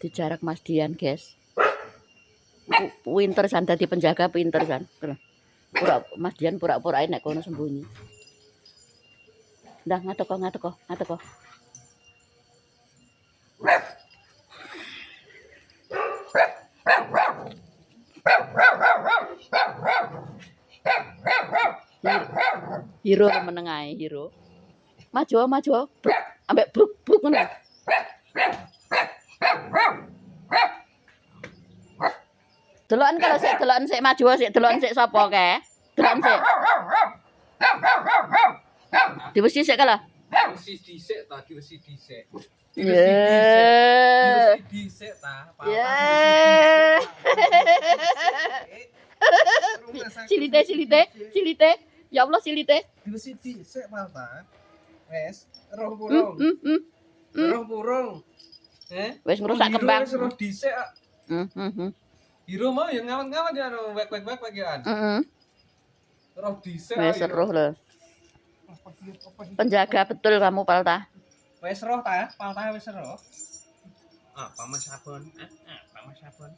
Di jarak Mas Dian, guys. Pinter san dadi penjaga, pinter san. Mas Dian pura-pura nek kono sembunyi. Ndah ngateko. Hiro meneng ae, Hiro. Maju. Ambek bruk ngono. Deloken kalau sik maju sik deloken sik sapa kae? Deloken sik. Diwesi sik kalah. Diwesi dhisik ta, diwesi dhisik. Ye. Dhisik ta. Ye. Silite. Ya Allah silite. Diwesi dhisik ta. Wes, roh burung. Roh burung. Wes ngrusak kembang. Wis roh dhisik. Hiro mau yang ngawat-ngawat ya wek ya. Roh dhisik. Wes roh lho. Penjaga betul kamu, Palta. Wes roh ta, Palta wis roh. Pamas sabun. Pamas sabun.